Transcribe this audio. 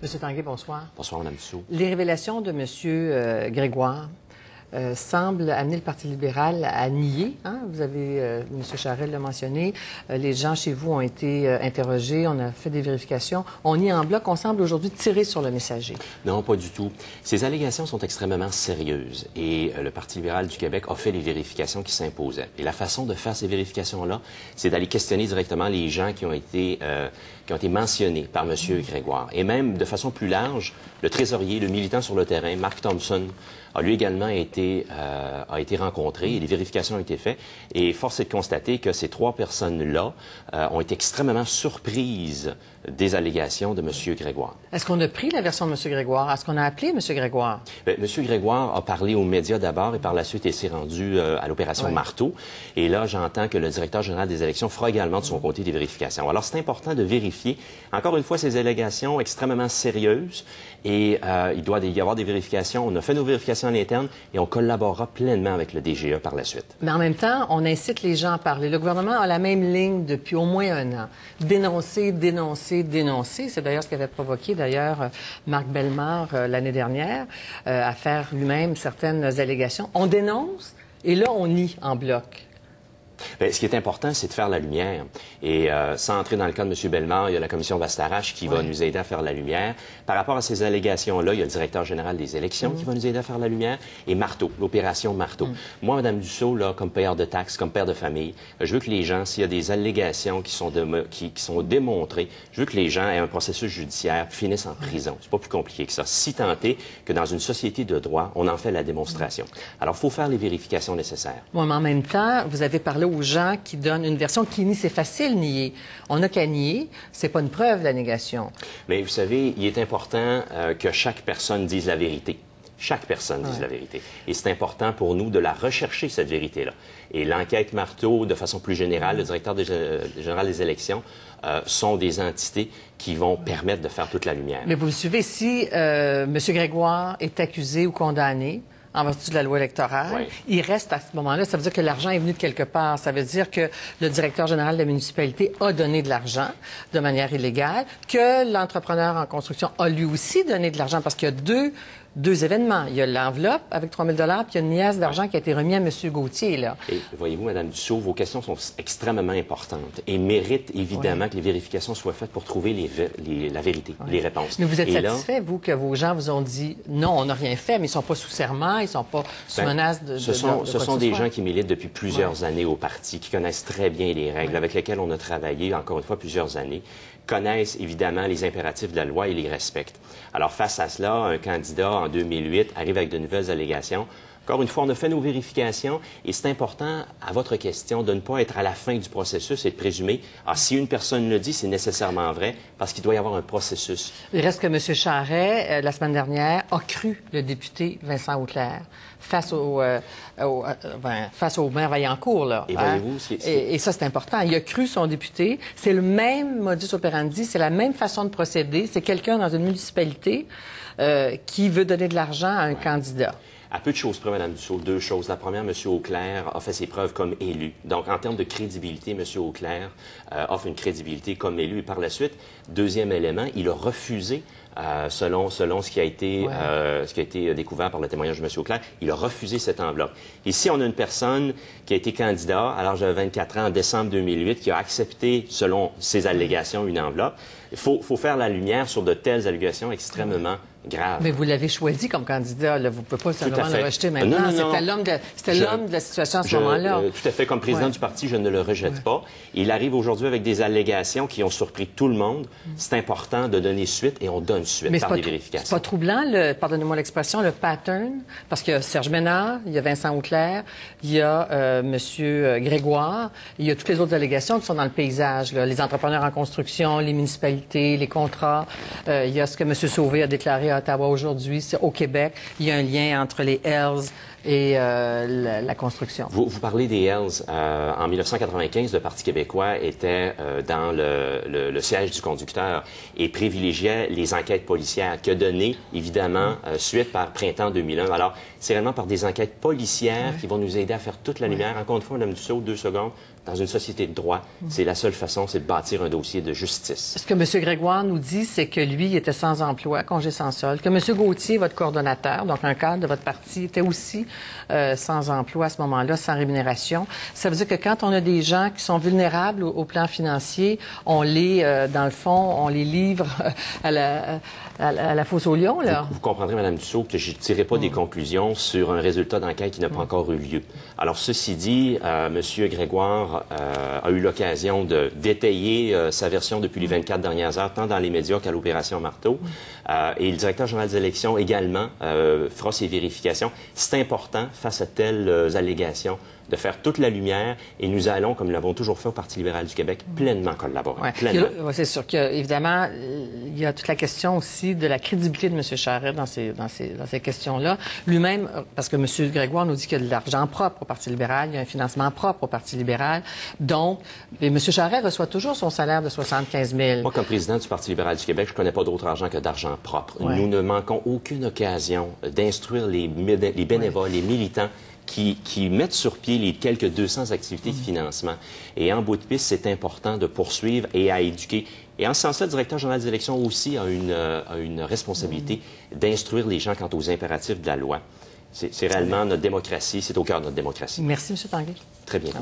Monsieur Tanguay, bonsoir. Bonsoir, Mme Dussault. Les révélations de M. Grégoire semblent amener le Parti libéral à nier. Hein? Vous avez, M. Charest l'a mentionné, les gens chez vous ont été interrogés, on a fait des vérifications. On nie en bloc, on semble aujourd'hui tirer sur le messager. Non, pas du tout. Ces allégations sont extrêmement sérieuses et le Parti libéral du Québec a fait les vérifications qui s'imposaient. Et la façon de faire ces vérifications-là, c'est d'aller questionner directement les gens qui ont été mentionnés par M. Grégoire. Et même, de façon plus large, le trésorier, le militant sur le terrain, Mark Thompson, a lui également été rencontré et les vérifications ont été faites. Et force est de constater que ces trois personnes-là ont été extrêmement surprises des allégations de M. Grégoire. Est-ce qu'on a pris la version de M. Grégoire? Est-ce qu'on a appelé M. Grégoire? Bien, M. Grégoire a parlé aux médias d'abord et par la suite, il s'est rendu à l'opération Marteau. Et là, j'entends que le directeur général des élections fera également de son côté des vérifications. Alors, c'est important de vérifier, encore une fois, ces allégations extrêmement sérieuses et il doit y avoir des vérifications. On a fait nos vérifications en interne et on collaborera pleinement avec le DGE par la suite. Mais en même temps, on incite les gens à parler. Le gouvernement a la même ligne depuis au moins un an. Dénoncer, dénoncer, dénoncer. C'est d'ailleurs ce qui avait provoqué, Marc Bellemare l'année dernière, à faire lui-même certaines allégations. On dénonce et là, on nie en bloc. Bien, ce qui est important, c'est de faire la lumière. Et sans entrer dans le cas de M. Bellemare, il y a la commission Bastarache qui va nous aider à faire la lumière. Par rapport à ces allégations-là, il y a le directeur général des élections qui va nous aider à faire la lumière. Et Marteau, l'opération Marteau. Moi, Mme Dussault, là, comme payeur de taxes, comme père de famille, je veux que les gens, s'il y a des allégations qui sont démontrées, je veux que les gens aient un processus judiciaire, finissent en prison. C'est pas plus compliqué que ça. Si tant est que dans une société de droit, on en fait la démonstration. Alors, il faut faire les vérifications nécessaires. Oui, mais en même temps, vous avez parlé aux gens qui donnent une version qui nie. C'est facile nier. On n'a qu'à nier. C'est pas une preuve, la négation. Mais vous savez, il est important que chaque personne dise la vérité. Chaque personne dise la vérité. Et c'est important pour nous de la rechercher, cette vérité-là. Et l'enquête Marteau, de façon plus générale, le directeur général des élections, sont des entités qui vont permettre de faire toute la lumière. Mais vous le suivez, si M. Grégoire est accusé ou condamné, en vertu de la loi électorale, il reste à ce moment-là. Ça veut dire que l'argent est venu de quelque part. Ça veut dire que le directeur général de la municipalité a donné de l'argent de manière illégale, que l'entrepreneur en construction a lui aussi donné de l'argent, parce qu'il y a deux événements. Il y a l'enveloppe avec 3 000 $, puis il y a une niaise d'argent qui a été remise à M. Gauthier, là. Et voyez-vous, Mme Dussault, vos questions sont extrêmement importantes et méritent évidemment que les vérifications soient faites pour trouver la vérité, les réponses. Mais vous êtes satisfait, vous, que vos gens vous ont dit non, on n'a rien fait, mais ils ne sont pas sous serment, ils ne sont pas sous menace de... Ce sont des gens qui militent depuis plusieurs années au parti, qui connaissent très bien les règles, avec lesquelles on a travaillé, encore une fois, plusieurs années, connaissent évidemment les impératifs de la loi et les respectent. Alors, face à cela, un candidat en 2008 arrive avec de nouvelles allégations. Encore une fois, on a fait nos vérifications et c'est important, à votre question, de ne pas être à la fin du processus et de présumer, si une personne le dit, c'est nécessairement vrai, parce qu'il doit y avoir un processus. Il reste que M. Charest, la semaine dernière, a cru le député Vincent Auclair face au maire Vaillancourt, là. Et voyez-vous, et ça, c'est important. Il a cru son député. C'est le même modus operandi, c'est la même façon de procéder. C'est quelqu'un dans une municipalité qui veut donner de l'argent à un candidat. À peu de choses près, Mme Dussault, deux choses. La première, M. Auclair a fait ses preuves comme élu. Donc, en termes de crédibilité, M. Auclair offre une crédibilité comme élu. Et par la suite, deuxième élément, il a refusé, selon ce qui a été découvert par le témoignage de M. Auclair, il a refusé cette enveloppe. Ici, on a une personne qui a été candidat à l'âge de 24 ans en décembre 2008, qui a accepté, selon ses allégations, une enveloppe. Il faut faire la lumière sur de telles allégations extrêmement grave. Mais vous l'avez choisi comme candidat, là. Vous ne pouvez pas simplement le rejeter maintenant. C'était l'homme de la situation à ce moment-là. Tout à fait. Comme président du parti, je ne le rejette pas. Il arrive aujourd'hui avec des allégations qui ont surpris tout le monde. C'est important de donner suite et on donne suite par des vérifications. C'est pas troublant, pardonnez-moi l'expression, le pattern, parce qu'il y a Serge Ménard, il y a Vincent Auclair, il y a M. Grégoire, il y a toutes les autres allégations qui sont dans le paysage, là. Les entrepreneurs en construction, les municipalités, les contrats. Il y a ce que M. Sauvé a déclaré à Ottawa aujourd'hui, c'est au Québec. Il y a un lien entre les Hells et la construction. Vous parlez des Hells. En 1995, le Parti québécois était dans le siège du conducteur et privilégiait les enquêtes policières qui a donné, évidemment, suite par printemps 2001. Alors, c'est réellement par des enquêtes policières qui vont nous aider à faire toute la lumière. Encore une fois, Mme Dussault, 2 secondes, Dans une société de droit, c'est la seule façon, c'est de bâtir un dossier de justice. Ce que M. Grégoire nous dit, c'est que lui, il était sans emploi, congé sans solde, que M. Gauthier, votre coordonnateur, donc un cadre de votre parti, était aussi sans emploi à ce moment-là, sans rémunération. Ça veut dire que quand on a des gens qui sont vulnérables au plan financier, on les, dans le fond, on les livre à la fosse au lion, là. Vous comprendrez, Mme Dussault, que je ne tirerai pas des conclusions sur un résultat d'enquête qui n'a pas encore eu lieu. Alors, ceci dit, M. Grégoire a eu l'occasion de détailler sa version depuis les 24 dernières heures, tant dans les médias qu'à l'Opération Marteau. Et le directeur général des élections également fera ses vérifications. C'est important, face à telles allégations, de faire toute la lumière, et nous allons, comme nous l'avons toujours fait au Parti libéral du Québec, pleinement collaborer. Ouais. Pleinement. C'est sûr qu'évidemment, il y a toute la question aussi de la crédibilité de M. Charest dans ces questions-là. Lui-même, parce que M. Grégoire nous dit qu'il y a de l'argent propre au Parti libéral, il y a un financement propre au Parti libéral. Donc, M. Charest reçoit toujours son salaire de 75 000. Moi, comme président du Parti libéral du Québec, je ne connais pas d'autre argent que d'argent propre. Ouais. Nous ne manquons aucune occasion d'instruire les bénévoles, les militants qui mettent sur pied les quelques 200 activités de financement. Et en bout de piste, c'est important de poursuivre et à éduquer. Et en ce sens-là, le directeur général des élections aussi a une responsabilité d'instruire les gens quant aux impératifs de la loi. C'est réellement notre démocratie, c'est au cœur de notre démocratie. Merci, M. Tanguay. Très bien.